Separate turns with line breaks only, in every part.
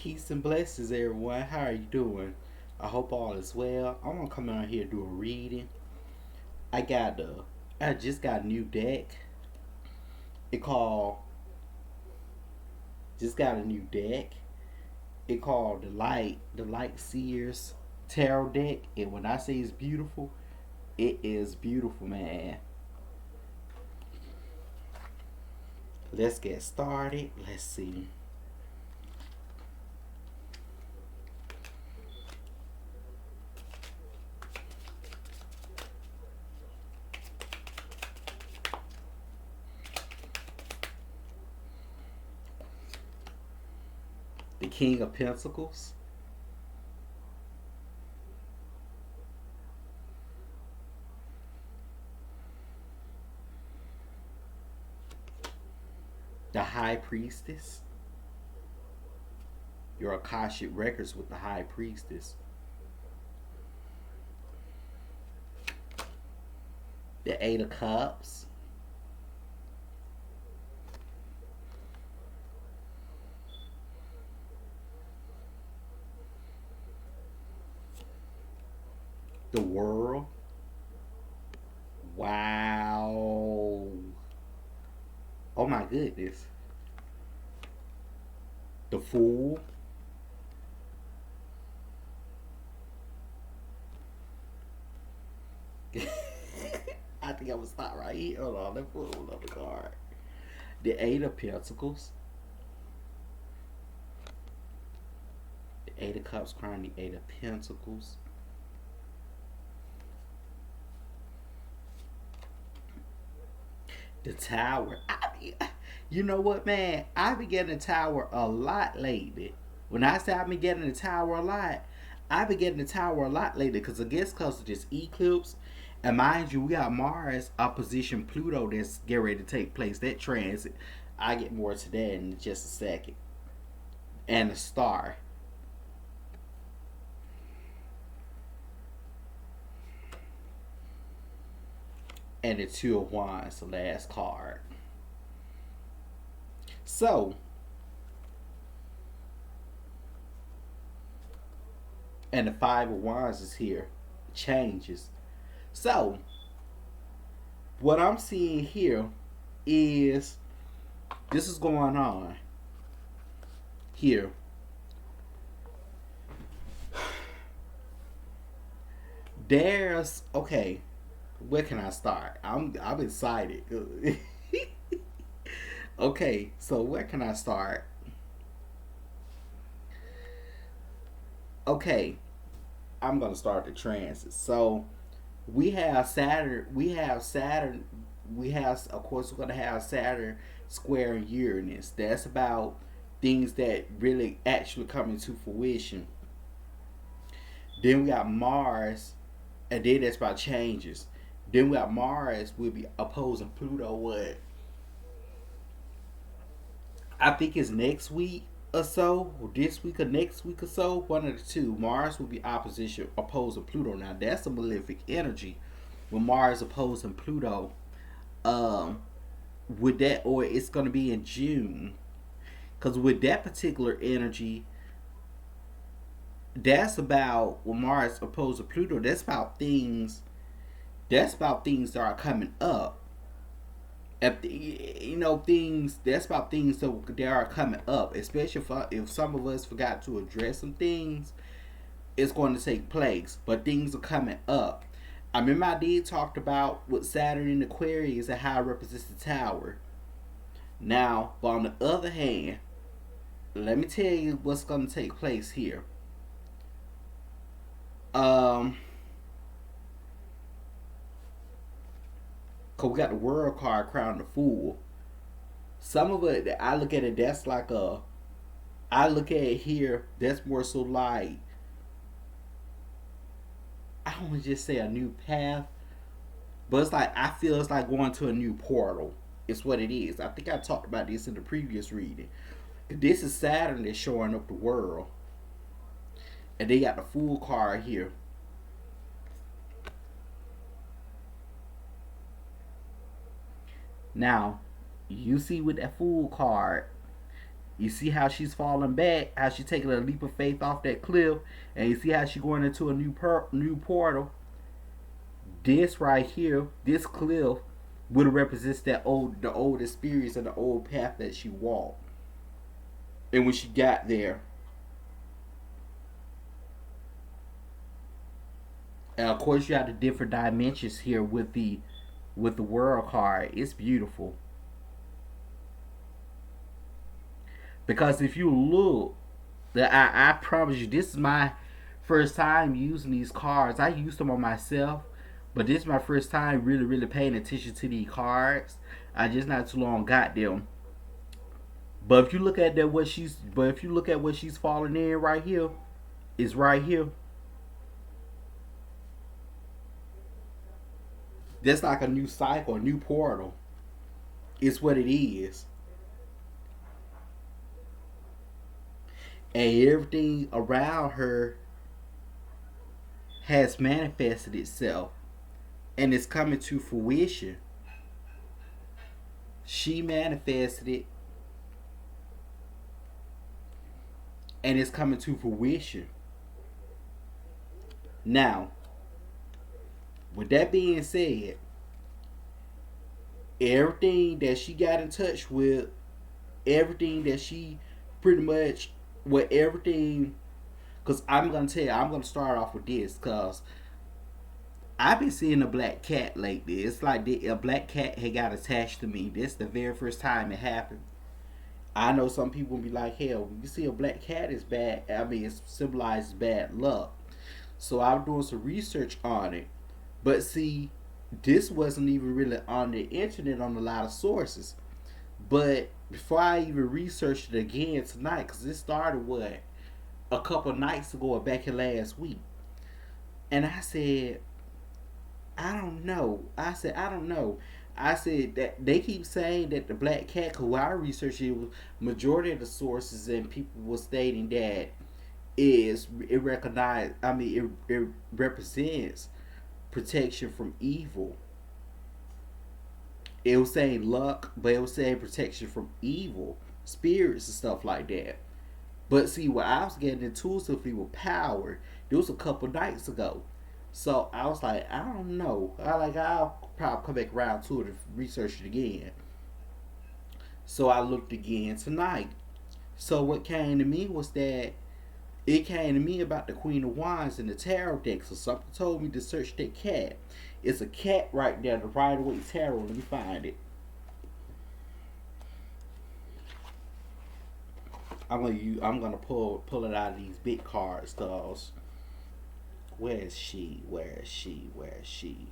Peace and blessings, everyone. How are you doing? I hope all is well. I'm gonna come out here and do a reading. I got a, I just got a new deck. It called, just got a new deck. It called the Light Seers Tarot deck. And when I say it's beautiful, it is beautiful, man. Let's get started. Let's see. The King of Pentacles, the High Priestess, your Akashic records with the High Priestess, the Eight of Cups, the World. Wow. Oh my goodness. The Fool. I think I'm gonna stop right here. Hold on, let's put another card. The Eight of Pentacles. The Eight of Cups crown the Eight of Pentacles. The Tower. You know what, man? I've been getting the Tower a lot lately. When I say I've been getting the Tower a lot, I've been getting the Tower a lot lately because I guess because of this eclipse. And mind you, we got Mars opposition Pluto that's getting ready to take place. That transit. I get more to that in just a second. And the Star. And the Two of Wands, the last card. So, and the Five of Wands is here. Changes. So, what I'm seeing here is this is going on here. There's okay. Where can I start? I'm excited. Okay, so where can I start? Okay, I'm gonna start the transit. So we have Saturn. We have Saturn. We have, of course, we're gonna have Saturn square Uranus. That's about things that really actually come into fruition. Then we got Mars, and then that's about changes. Then we got Mars will be opposing Pluto. What I think is next week or so, or this week or next week or so, one of the two. Mars will be opposition opposing Pluto. Now that's a malefic energy. When Mars opposing Pluto, um, with that, or it's gonna be in June, because with that particular energy, that's about when Mars opposing Pluto. That's about things. That's about things that are coming up. If things, that's about things that are coming up, especially if some of us forgot to address some things, it's going to take place, but things are coming up. I remember I did talked about with Saturn in Aquarius and how it represents the Tower. Now, but on the other hand, let me tell you what's going to take place here. um Cause we got the World card crown the Fool. Some of it, I look at it, that's like a, I look at it here, that's more so like, I don't want to just say a new path, but it's like, I feel it's like going to a new portal. It's what it is. I think I talked about this in the previous reading. This is Saturn that's showing up the World. And they got the Fool card here. Now, you see with that Fool card, You see how she's falling back, how she's taking a leap of faith off that cliff, and you see how she's going into a new portal. This right here, this cliff, would represents the old experience and the old path that she walked. And when she got there, and of course you have the different dimensions here with the world card. It's beautiful because if you look, I promise you, this is my first time using these cards. I used them on myself, but this is my first time really paying attention to these cards. I just not too long got them. But if you look at that, if you look at what she's falling in right here, it's right here. That's like a new cycle, a new portal. It's what it is, and everything around her has manifested itself, and it's coming to fruition. She manifested it, and it's coming to fruition. Now, with that being said, everything that she got in touch with, everything that she pretty much, with everything, because I'm going to tell you, I'm going to start off with this, because I've been seeing a black cat lately. It's like a black cat had got attached to me. This is the very first time it happened. I know some people will be like, hell, when you see a black cat, it's bad. I mean, it symbolizes bad luck. So I'm doing some research on it. But see, this wasn't even really on the internet on a lot of sources. But before I even researched it again tonight, because this started, what, a couple nights ago or back in last week. And I said, I don't know. I don't know. I said that they keep saying that the black cat, who I researched, it was majority of the sources and people were stating that it recognized, I mean, it represents protection from evil. It was saying luck, but it was saying protection from evil, spirits and stuff like that. But see, what I was getting intuitively with power, it was a couple nights ago. So I was like, I don't know. I'll probably come back around to it and research it again. So I looked again tonight. So what came to me was that it came to me about the Queen of Wands and the tarot deck. So something told me to search that cat. It's a cat right there, the Rider Waite Tarot. Let me find it. I'm gonna pull it out of these big cards, cause where is she? Where is she? Where is she?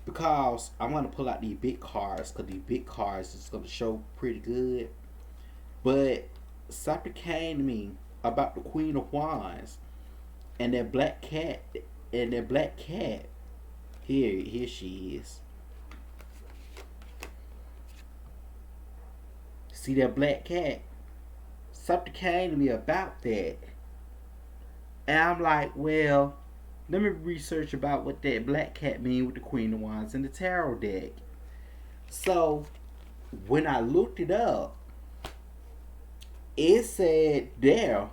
Because I'm gonna pull out these big cards, cause these big cards is gonna show pretty good. But something came to me about the Queen of Wands and that black cat, and that black cat. Here she is. See that black cat? Something came to me about that. And I'm like, well, let me research about what that black cat mean with the Queen of Wands and the tarot deck. So when I looked it up, it said there.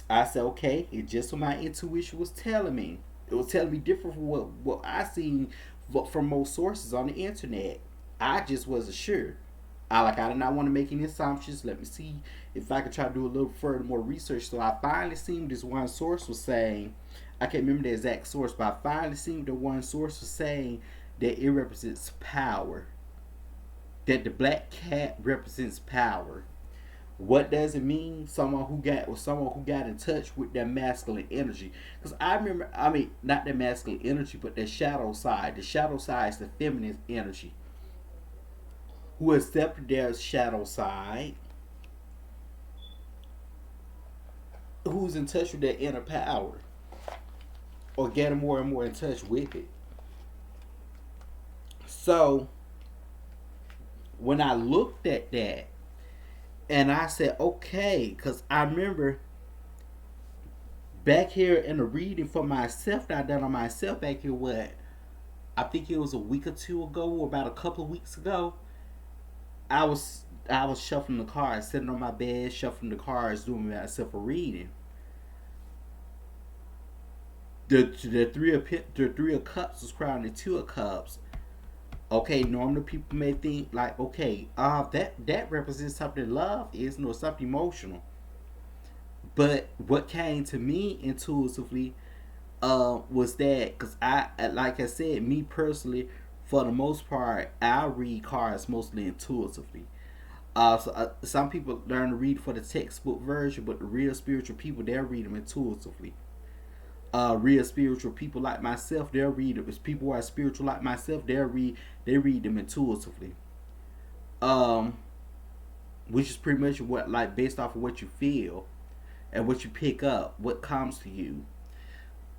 I said, okay, it's just what my intuition was telling me. It was telling me different from what I seen from most sources on the internet. I just wasn't sure. I did not want to make any assumptions. Let me see if I could try to do a little further more research. So I finally seen this one source was saying, I can't remember the exact source, but I finally seen the one source was saying that it represents power. That the black cat represents power. What does it mean? Someone who got in touch with their masculine energy. Because I remember, I mean, not their masculine energy, but their shadow side. The shadow side is the feminine energy. Who accepted their shadow side, who's in touch with their inner power, or getting more and more in touch with it. So when I looked at that, and I said, okay, because I remember back here in the reading for myself that I done on myself back here, what, I think it was a week or two ago, or about a couple of weeks ago. I was shuffling the cards, sitting on my bed, shuffling the cards, doing myself a reading. The three of cups was crowned the two of cups. Okay, normally people may think like, okay, that represents something love is, no, something emotional. But what came to me intuitively was that, because like I said, me personally, for the most part, I read cards mostly intuitively. Some people learn to read for the textbook version, but the real spiritual people, they'll read them intuitively. Real spiritual people like myself, they'll read it. People who are spiritual like myself, they read them intuitively. Um, which is pretty much what, like, based off of what you feel and what you pick up, what comes to you.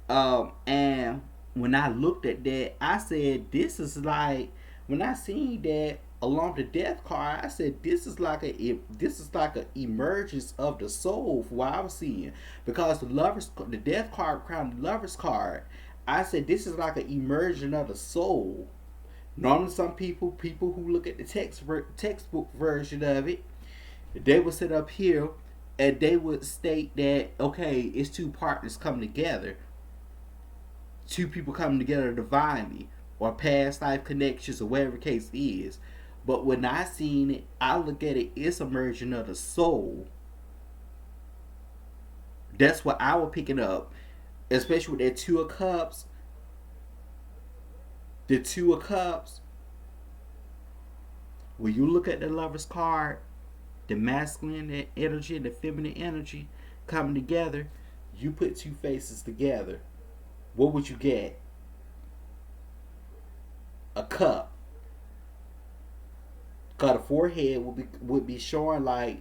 And when I looked at that, I said, "This is like." When I seen that along the death card, I said, this is like a emergence of the soul for what I was seeing, because the death card crowned the lovers card. I said this is like an emergence of the soul. Normally, some people who look at the textbook version of it, they would sit up here and they would state that, okay, it's two partners coming together, two people coming together divinely, or past life connections, or whatever the case is. But when I seen it, I look at it, it's a merging of the soul. That's what I was picking up, especially with that two of cups. The two of cups. When you look at the lover's card, the masculine energy and the feminine energy coming together, you put two faces together. What would you get? A cup. Cause the forehead would be showing like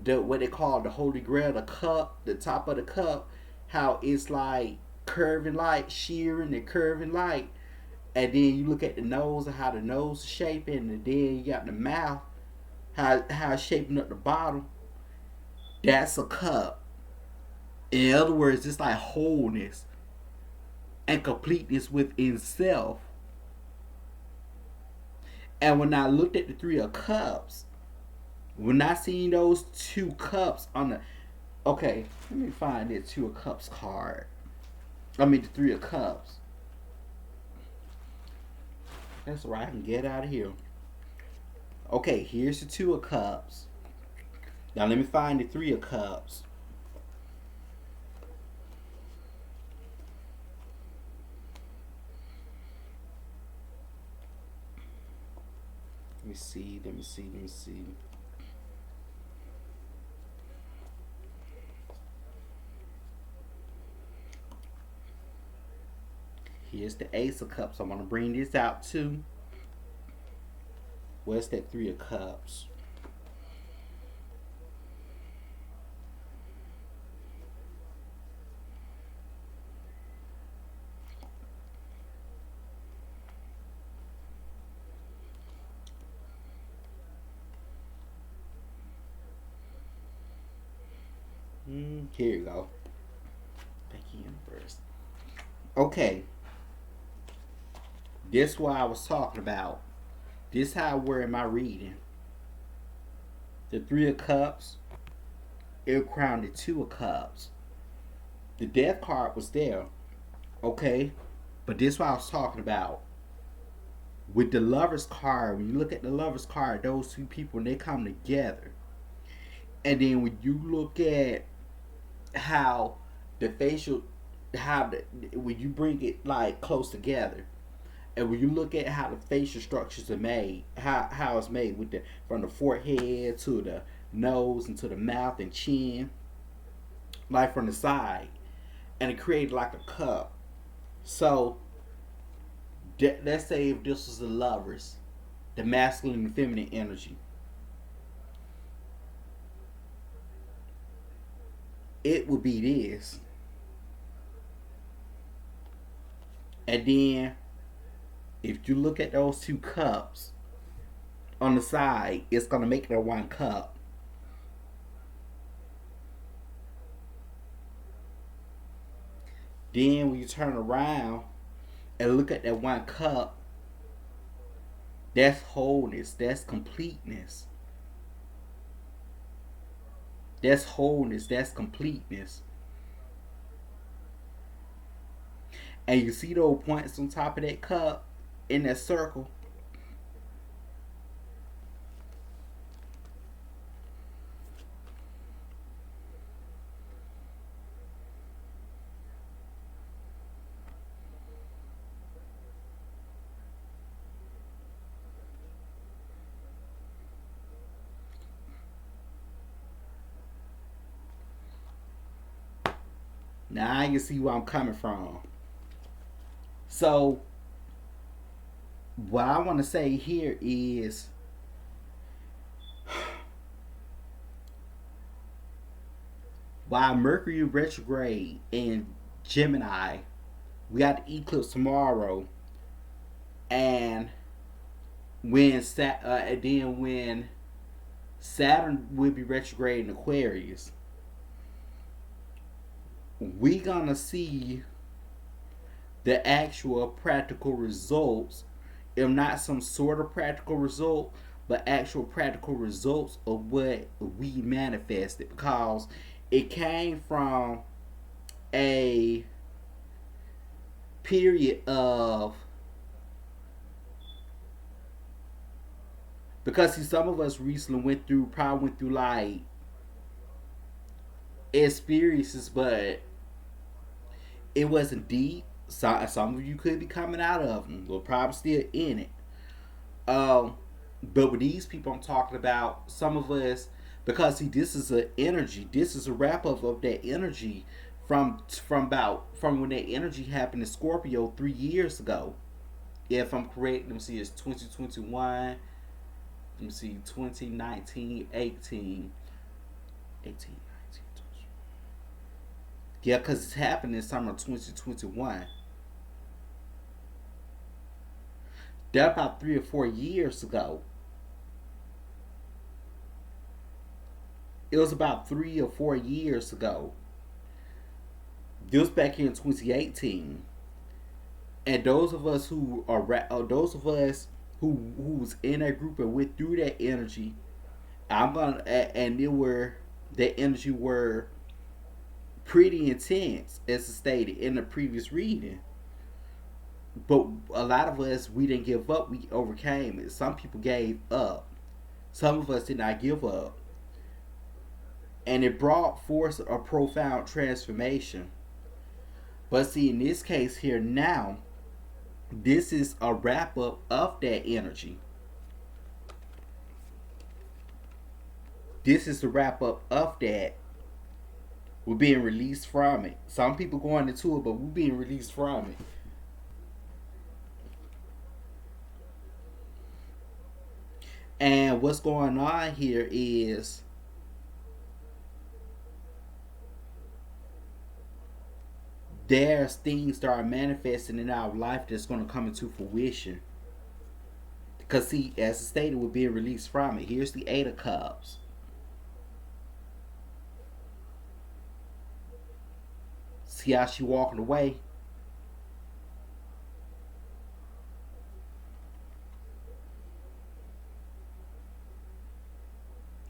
what they call the holy grail, the cup, the top of the cup, how it's like curving light, shearing and curving light. And then you look at the nose and how the nose is shaping, and then you got the mouth, how it's shaping up the bottom. That's a cup. In other words, it's like wholeness and completeness within self. And when I looked at the three of cups, when I seen those two cups on the, okay, let me find the two of cups card. I mean the three of cups. That's right. I can get out of here. Okay, here's the two of cups. Now let me find the three of cups. Let me see. Let me see. Let me see. Here's the ace of cups. I'm gonna bring this out too. Where's that three of cups? Here you go. Back in first. Okay, this what I was talking about. This how I were in my reading. The three of cups, it crowned the two of cups. The death card was there, okay? But this what I was talking about. With the lover's card, when you look at the lover's card, those two people, they come together. And then when you look at how the facial, how when you bring it like close together, and when you look at how the facial structures are made, how it's made with the from the forehead to the nose and to the mouth and chin, like from the side, and it created like a cup. So let's say if this was the lovers, the masculine and feminine energy, it would be this, and then if you look at those two cups on the side, it's gonna make that one cup. Then when you turn around and look at that one cup, That's wholeness. That's completeness. That's wholeness. That's completeness. And you see those points on top of that cup in that circle. Now I can see where I'm coming from. So what I want to say here is while Mercury retrograde in Gemini, we got the eclipse tomorrow, and and then when Saturn will be retrograde in Aquarius, we gonna see the actual practical results, if not some sort of practical result, but actual practical results of what we manifested, because it came from a period of, because see, some of us recently probably went through like experiences, but it wasn't deep. Some of you could be coming out of them, or probably still in it. Um, but with these people I'm talking about, some of us, because see, this is an energy. This is a wrap up of that energy from when that energy happened in Scorpio 3 years ago. If I'm correct, let me see, it's 2021. Let me see, 2019, 18, 18, 19. Yeah, because it's happened in summer 2021. That about 3 or 4 years ago. It was about 3 or 4 years ago. This was back here in 2018. And those of us those of us who's in that group and went through that energy, I'm gonna and it were that energy were pretty intense, as stated in the previous reading. But a lot of us, we didn't give up. We overcame it. Some people gave up. Some of us did not give up, and it brought forth a profound transformation. But see, in this case here now, this is a wrap up of that energy. This is the wrap up of that. We're being released from it. Some people going into it, but we're being released from it. And what's going on here is there's things that are manifesting in our life that's going to come into fruition. Because, see, as stated, we're being released from it. Here's the Eight of Cups. See how she walking away?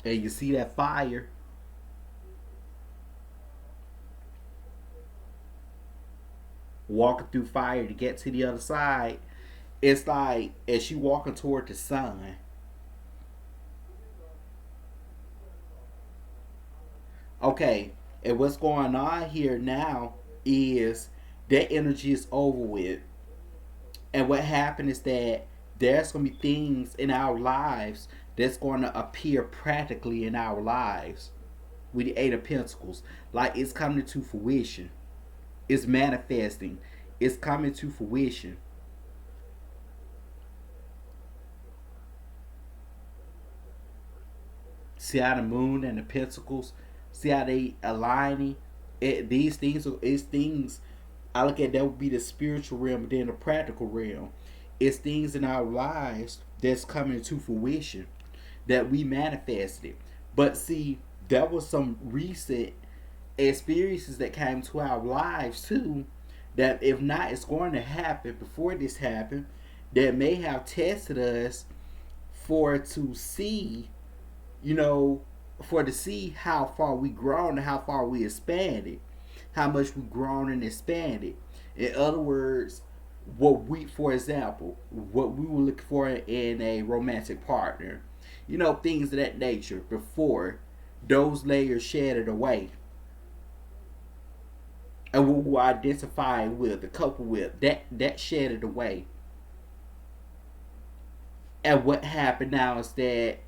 And you see that fire. Walking through fire to get to the other side. It's like as she walking toward the sun. Okay, and what's going on here now is that energy is over with. And what happened is that there's going to be things in our lives that's going to appear practically in our lives with the Eight of Pentacles. Like it's coming to fruition. It's manifesting. It's coming to fruition. See how the moon and the pentacles, see how they aligning. These things is things I look at that would be the spiritual realm, but then the practical realm. It's things in our lives that's coming to fruition that we manifested. But see, that was some recent experiences that came to our lives too. That if not, it's going to happen before this happened. That may have tested us for to see, you know, for to see how far we grown and how far we expanded, how much we grown and expanded. In other words, for example, what we were looking for in a romantic partner, things of that nature before those layers shedded away. And what we're identifying with, the couple with, that shedded away. And what happened now is that,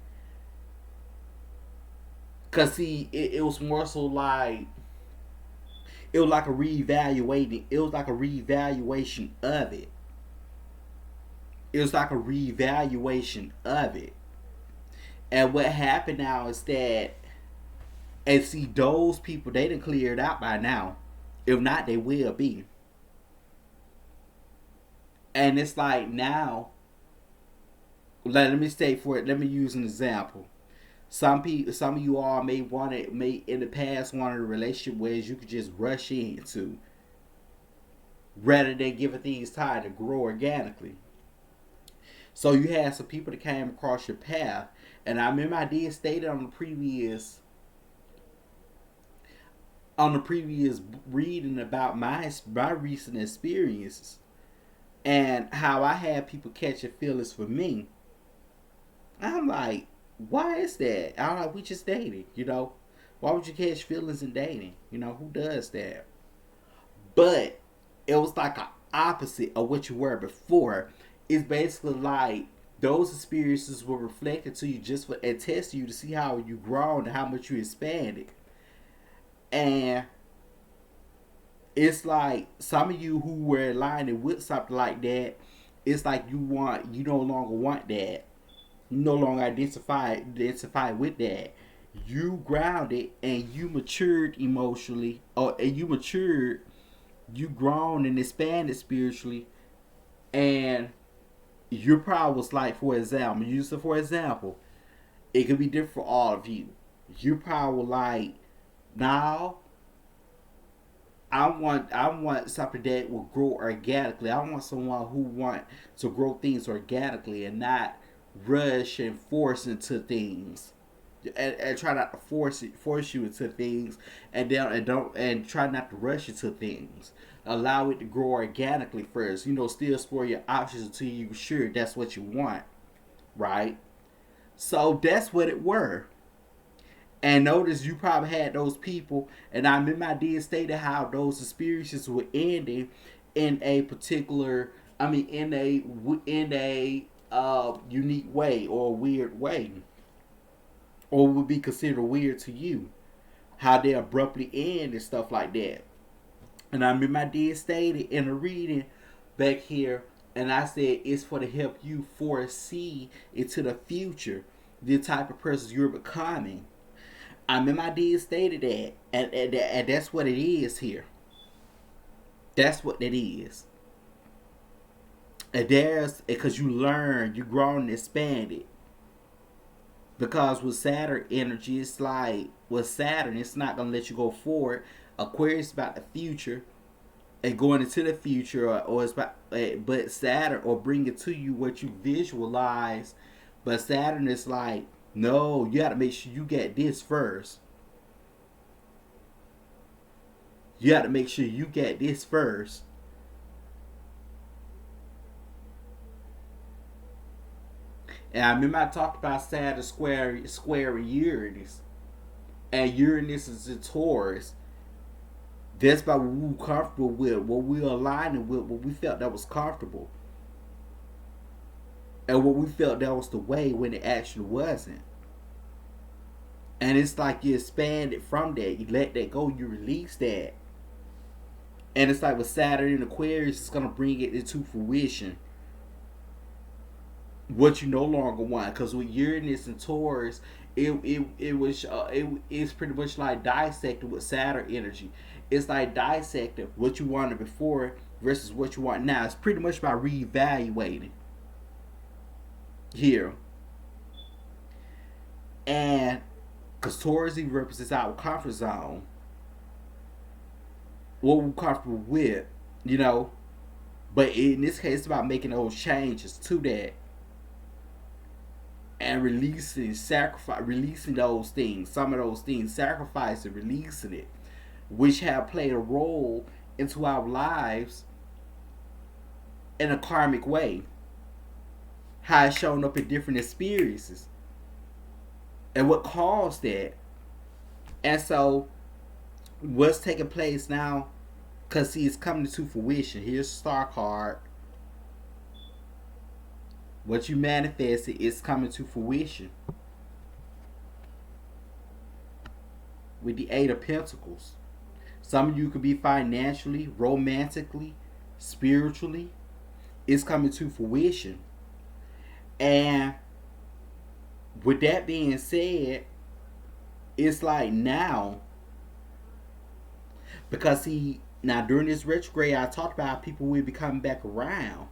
cause see, it was more so like it was like a reevaluating. It was like a reevaluation of it. It was like a reevaluation of it. And what happened now is that, and see, those people, they done cleared out by now. If not, they will be. And it's like now, let me say for it. Let me use an example. Some of you all may in the past wanted a relationship where you could just rush into, rather than giving things time to grow organically. So you had some people that came across your path, and I remember I did state it on the previous reading about my recent experiences and how I had people catching feelings for me. I'm like, why is that? I'm like, we just dated. Why would you catch feelings in dating? Who does that? But it was like an opposite of what you were before. It's basically like those experiences were reflected to you just for and test you to see how you grown and how much you expanded. And it's like some of you who were aligning with something like that, it's like you no longer want that. You no longer identify with that. You grounded and you matured emotionally, you grown and expanded spiritually, and your power was like, for example, it could be different for all of you. Your power was like, now I want something that will grow organically. I want someone who want to grow things organically and not rush and force into things. And try not to force you into things, and try not to rush into things. Allow it to grow organically first. Still explore your options until you're sure that's what you want, right? So that's what it were. And notice you probably had those people, and I remember I did state how those experiences were ending in a particular, in a unique way or a weird way, or would be considered weird to you, how they abruptly end and stuff like that. And I remember I did state it in a reading back here, and I said it's for to help you foresee into the future the type of person you're becoming. I remember I did stated that, and that's what it is here. That's what it is. And there's because you learn, you grown and expanded. Because with Saturn energy, it's like with Saturn, it's not gonna let you go forward. Aquarius is about the future and going into the future, or it's about, but Saturn or bring it to you what you visualize. But Saturn is like, no, you got to make sure you get this first. You got to make sure you get this first. And I remember I talked about Saturn square Uranus, and Uranus is a Taurus. That's about what we were comfortable with, what we were aligning with, what we felt that was comfortable, and what we felt that was the way when it actually wasn't. And it's like you expand it from that. You let that go. You release that. And it's like with Saturn in Aquarius, it's gonna bring it into fruition. What you no longer want, because with Uranus and Taurus, it's pretty much like dissecting with Saturn energy. It's like dissecting what you wanted before versus what you want now. It's pretty much about reevaluating here. And because Taurus even represents our comfort zone, what we're comfortable with, you know. But in this case, it's about making those changes to that. and releasing sacrifice, releasing those things, some of those things, sacrificing, releasing it, which have played a role into our lives in a karmic way, how it's shown up in different experiences and what caused that. And so what's taking place now, because see, it's coming to fruition. Here's Star Card. What you manifested is coming to fruition with the Eight of Pentacles. Some of you could be financially, romantically, spiritually. It's coming to fruition. And with that being said, it's like now, because see, now during this retrograde, I talked about how people will be coming back around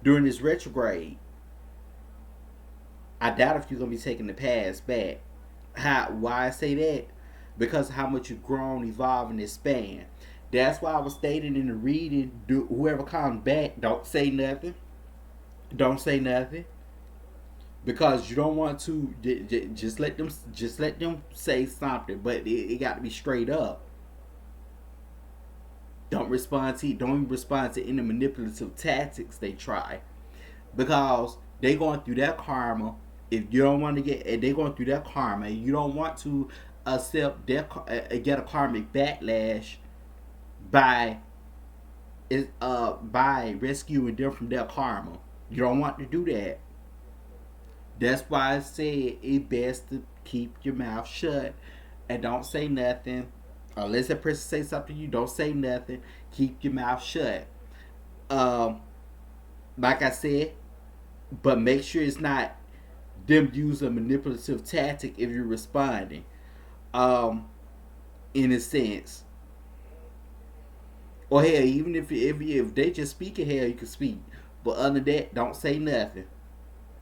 during this retrograde. I doubt if you're gonna be taking the past back. Why I say that? Because of how much you've grown, evolved, and expand. That's why I was stating in the reading, whoever comes back, don't say nothing. Don't say nothing. Because you don't want to just let them say something, but it got to be straight up. Don't even respond to any manipulative tactics they try, because they going through that karma. If you don't want to they going through that karma, and you don't want to accept their get a karmic backlash by by rescuing them from their karma. You don't want to do that. That's why I said it's best to keep your mouth shut and don't say nothing. Unless a person say something to you, don't say nothing. Keep your mouth shut. Um, like I said, but make sure it's not them using a manipulative tactic if you're responding. In a sense, or hell, even if they just speaking, hell, you can speak. But other than that, don't say nothing.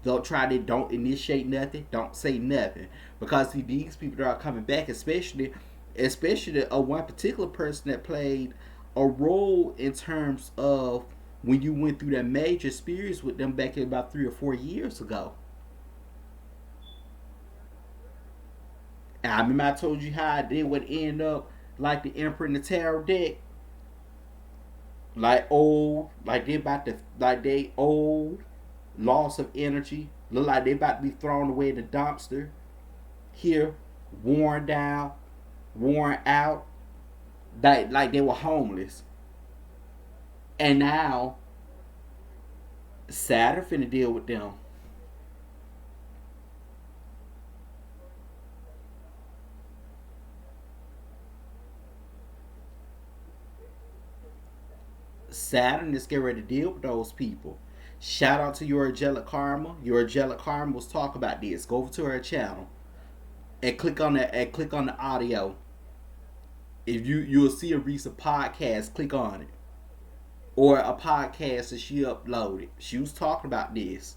Don't initiate nothing. Don't say nothing, because see, these people that are coming back, especially one particular person that played a role in terms of when you went through that major experience with them back about 3 or 4 years ago. And I remember I told you how they would end up like the Emperor in the Tarot deck, like old, like they old, loss of energy, look like they about to be thrown away in the dumpster. Here, worn down, worn out, like they were homeless. And now Saturn finna deal with them. Saturn is getting ready to deal with those people. Shout out to your Angelic Karma. Your Angelic Karma was talk about this. Go over to her channel and click on that and click on the audio. If you'll see a recent podcast, click on it. Or a podcast that she uploaded. She was talking about this.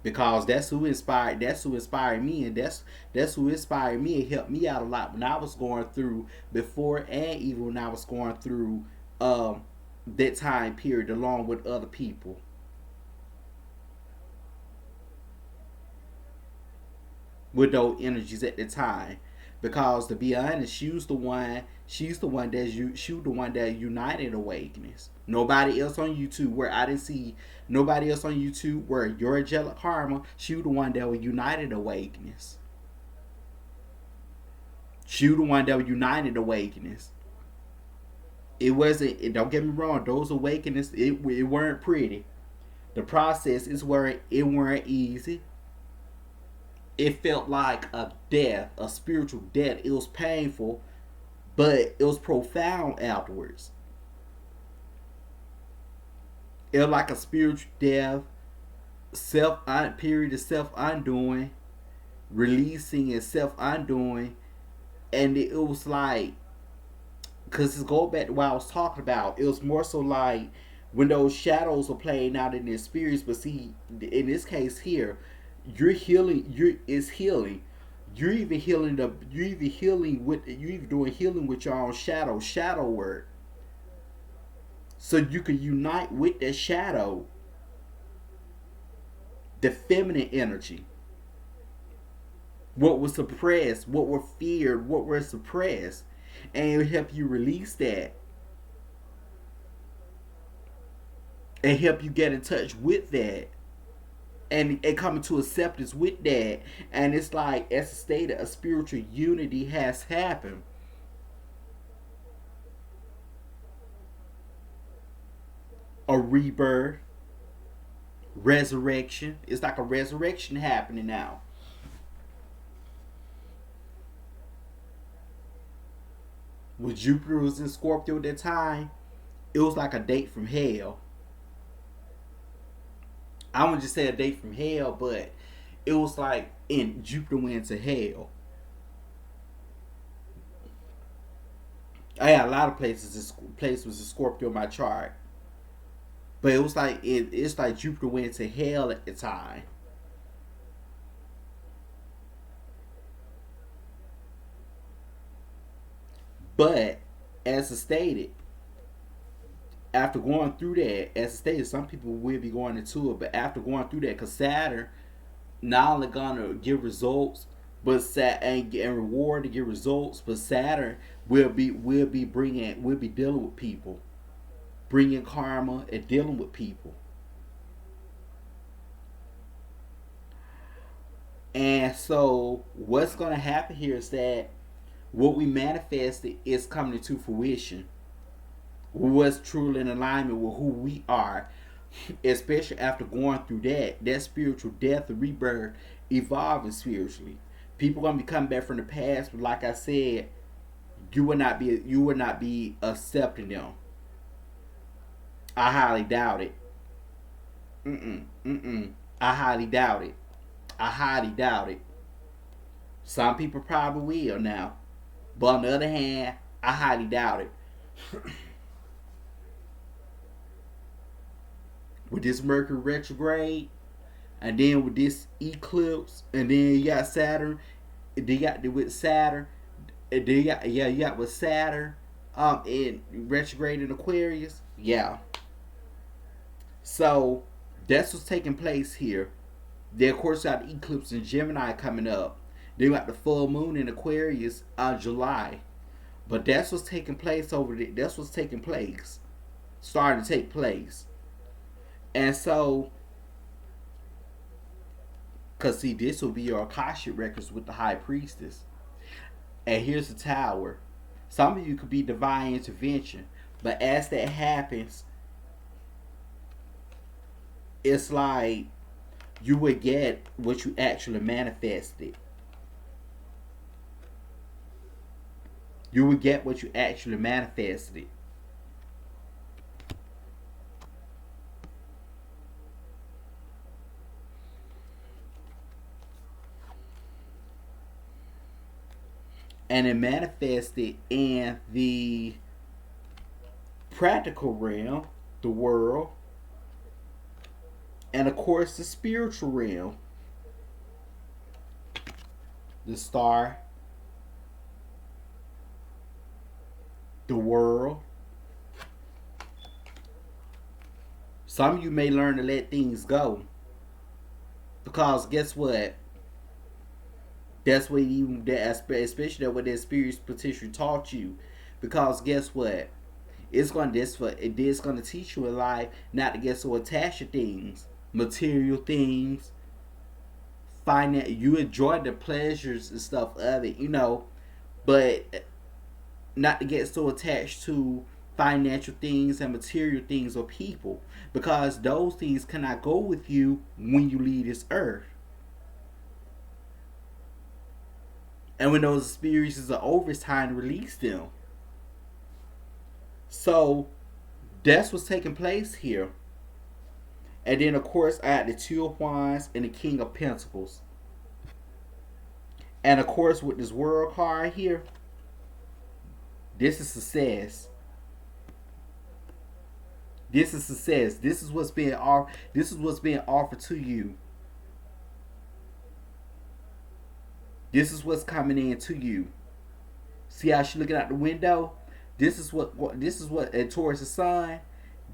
Because that's who inspired me, and that's who inspired me and helped me out a lot when I was going through before, and even when I was going through that time period along with other people with those energies at the time. Because to be honest, she's the one that united awakenings. Nobody else on YouTube where I didn't see nobody else on YouTube where your angelic karma, she was the one that was united awakenings. She was the one that was united awakenings. It wasn't, don't get me wrong, those awakenings, it weren't pretty. The process is where it weren't easy. It felt like a death, a spiritual death. It was painful, but it was profound afterwards. It was like a spiritual death, period of self undoing, releasing and self undoing, and it was like, because it's go back to what I was talking about. It was more so like when those shadows were playing out in the experience. But see, in this case here, you're healing. It's healing. You're even doing healing with your own shadow work. so you can unite with that shadow, the feminine energy, what was suppressed, what were feared, what were suppressed, and it'll help you release that and help you get in touch with that and come into acceptance with that. And it's like, as stated, a spiritual unity has happened. A rebirth, resurrection. It's like a resurrection happening now. When Jupiter was in Scorpio at that time, it was like a date from hell. I wouldn't just say a date from hell, but it was like in Jupiter went to hell. I had a lot of places. This place was a Scorpio in my chart, but it was like it's like Jupiter went to hell at the time. But as I stated, after going through that, as I stated, some people will be going into it, but after going through that, because Saturn not only gonna give results, but and reward to give results, but Saturn will be dealing with people, bringing karma and dealing with people. And so, what's gonna happen here is that what we manifested is coming into fruition. What's truly in alignment with who we are, especially after going through that spiritual death and rebirth, evolving spiritually. People gonna be coming back from the past, but like I said, you will not be accepting them. I highly doubt it. Mm mm. I highly doubt it. I highly doubt it. Some people probably will now, but on the other hand, I highly doubt it. With this Mercury retrograde, and then with this eclipse, and then you got Saturn, and then you got with Saturn, and then you got with Saturn, in retrograde in Aquarius, yeah. So that's what's taking place here. Then of course you got the eclipse in Gemini coming up. Then you got the full moon in Aquarius on July. But that's what's taking place over there. That's what's taking place, starting to take place. And so, because see, this will be your Akashic records with the High Priestess. And here's the Tower. Some of you could be divine intervention. But as that happens, it's like you would get what you actually manifested. You would get what you actually manifested. And it manifested in the practical realm, the world, and of course the spiritual realm, the star, the world. Some of you may learn to let things go, because guess what? That's what you, especially what that spirit potential taught you. Because guess what? It's going to teach you in life not to get so attached to things, material things, finance. You enjoy the pleasures and stuff of it, but not to get so attached to financial things and material things or people, because those things cannot go with you when you leave this earth. And when those experiences are over, it's time to release them. So that's what's taking place here. And then, of course, I had the Two of Wands and the King of Pentacles. And, of course, with this World card here, this is success. This is success. This is what's being offered. This is what's being offered to you. This is what's coming in to you. See how she's looking out the window? This is what and towards the sun.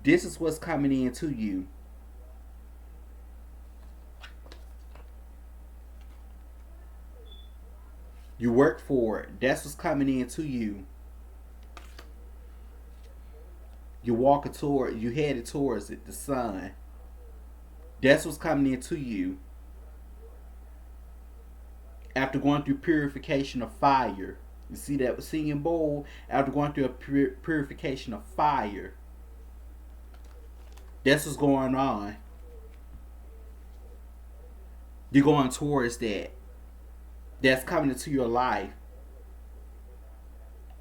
This is what's coming into you. You work for it. That's what's coming into you. You're walking toward, you headed towards it, the sun. That's what's coming into you. After going through purification of fire. You see that singing bowl? After going through a purification of fire. That's what's going on. You're going towards that. That's coming into your life.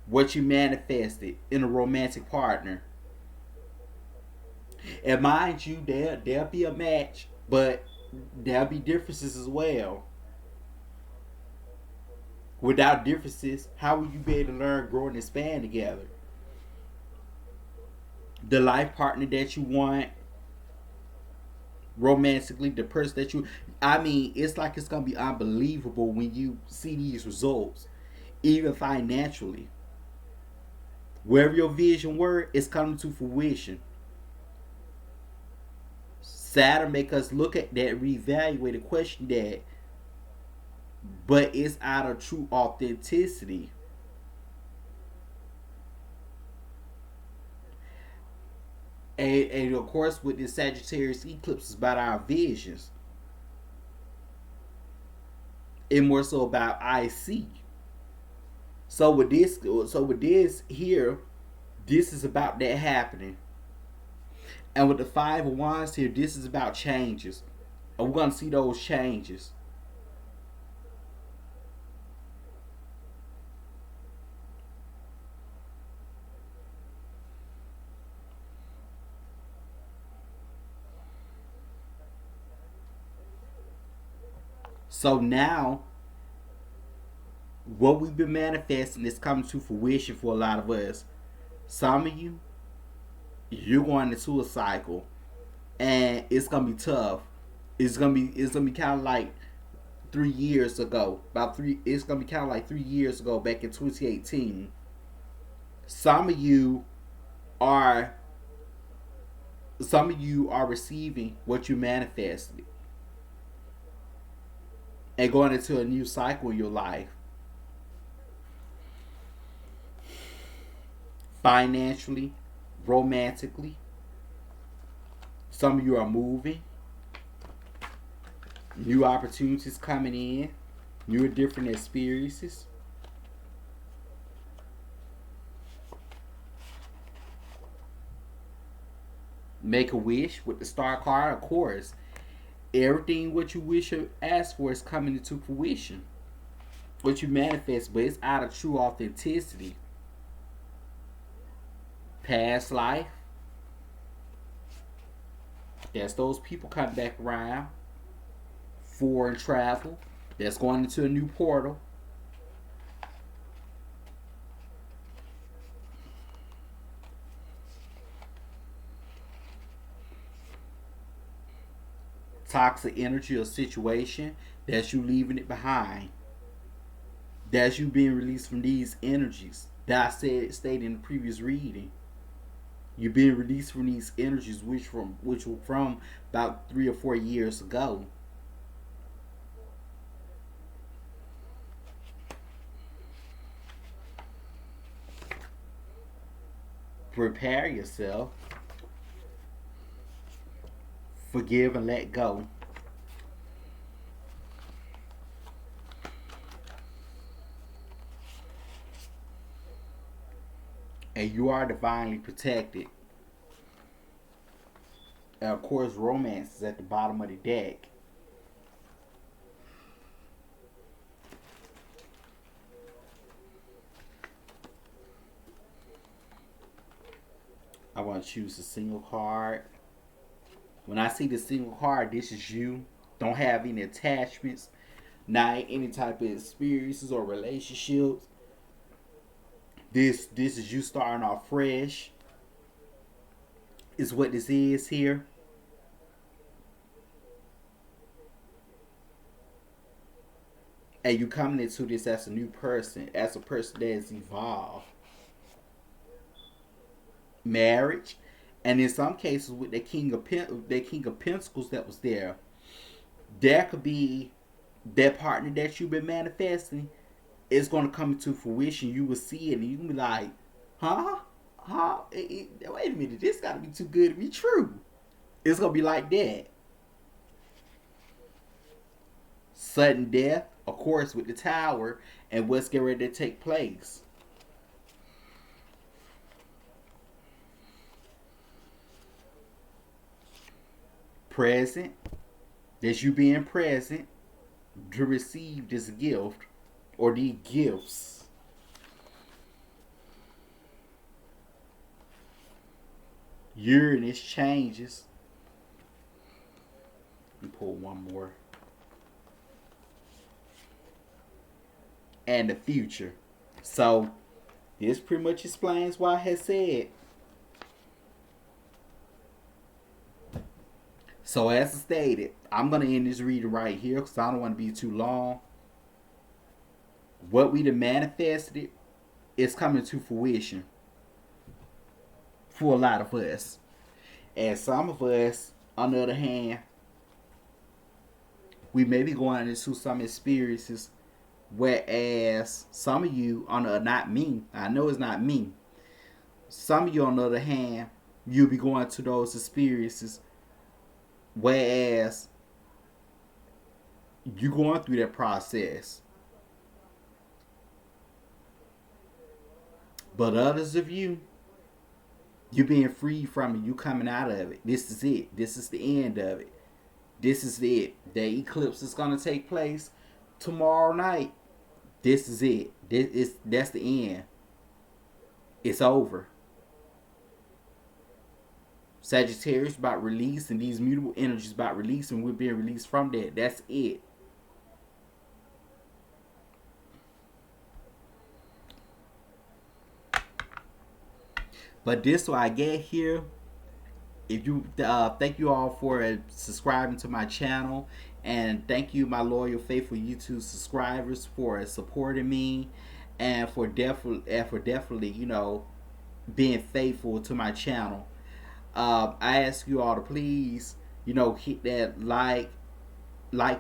What you manifested in a romantic partner. And mind you, there'll be a match, but there'll be differences as well. Without differences, how will you be able to learn, grow, and expand together? The life partner that you want, romantically, the person that you, I mean, it's like it's gonna be unbelievable when you see these results, even financially. Wherever your vision were, it's coming to fruition. Saturn make us look at that, reevaluate, and question that, but it's out of true authenticity. And of course, with this Sagittarius eclipse, it's about our visions. And more so about I see. So with this here, this is about that happening. And with the Five of Wands here, this is about changes. And we're gonna see those changes. So now, what we've been manifesting is coming to fruition for a lot of us. Some of you, you're going into a cycle, and it's gonna be tough. It's gonna be kind of like 3 years ago. About three. It's gonna be kind of like 3 years ago, back in 2018. Some of you are. Some of you are receiving what you manifested and going into a new cycle in your life. Financially, romantically. Some of you are moving. New opportunities coming in. New different experiences. Make a wish with the star card, of course. Everything what you wish or ask for is coming into fruition. What you manifest, but it's out of true authenticity. Past life. That's those people coming back around. Foreign travel. That's going into a new portal. Toxic energy or situation. That's you leaving it behind. That's you being released from these energies. That I stated in the previous reading. You're being released from these energies, which were from about 3 or 4 years ago. Prepare yourself. Forgive and let go. And you are divinely protected. And of course, romance is at the bottom of the deck. I want to choose a single card. When I see the single card, this is you. Don't have any attachments, not any type of experiences or relationships. This is you starting off fresh. Is what this is here. And you coming into this as a new person, as a person that has evolved. Marriage, And in some cases, with the King of Pentacles that was there could be that partner that you've been manifesting. It's going to come into fruition. You will see it, and you can be like, "Huh? Huh? Wait a minute. This got to be too good to be true." It's going to be like that. Sudden death, of course, with the tower and what's getting ready to take place. Present, that's you being present to receive this gift or these gifts. Uranus changes. Let me pull one more. And the future. So this pretty much explains why I had said. So as I stated, I'm going to end this reading right here because I don't want to be too long. What we done manifested is coming to fruition for a lot of us. And some of us, on the other hand, we may be going into some experiences, whereas some of you, not me, I know it's not me, some of you on the other hand, you'll be going to those experiences, whereas you're going through that process. But others of you, you being free from it, you coming out of it. This is it. This is the end of it. This is it. The eclipse is going to take place tomorrow night. This is it. That's the end. It's over. Sagittarius about release, and these mutable energies about release, and we're being released from that. That's it. But this what I get here. If you thank you all for subscribing to my channel, and thank you my loyal faithful YouTube subscribers for supporting me, and for definitely being faithful to my channel. I ask you all to please hit that like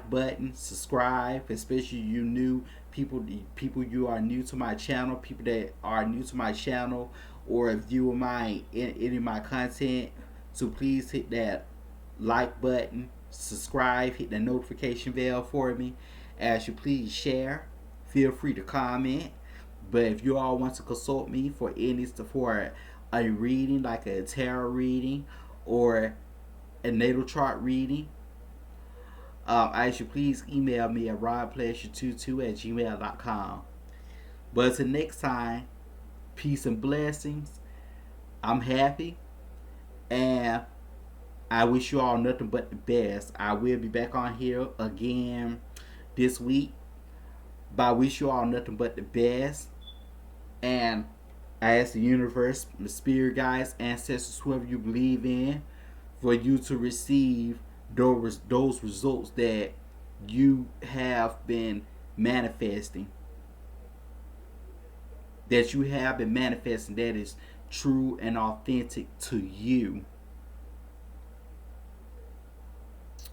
button, subscribe, especially you new people you are new to my channel, people that are new to my channel or view any of my content. So please hit that like button, subscribe, hit the notification bell for me. As you please share, feel free to comment. But if you all want to consult me for a reading, like a tarot reading or a natal chart reading, I should please email me at rodpleasure22@gmail.com. But until next time, peace and blessings. I'm happy, and I wish you all nothing but the best. I will be back on here again this week, but I wish you all nothing but the best. And I ask the universe, the spirit guides, ancestors, whoever you believe in, for you to receive those results that you have been manifesting. That you have been manifesting that is true and authentic to you.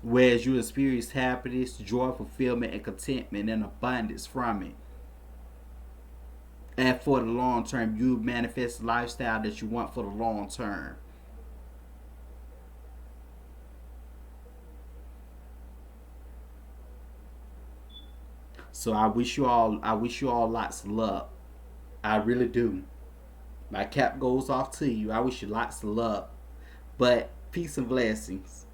Whereas you experience happiness, joy, fulfillment, and contentment and abundance from it. And for the long term, you manifest the lifestyle that you want for the long term. So I wish you all lots of luck. I really do. My cap goes off to you. I wish you lots of luck. But peace and blessings.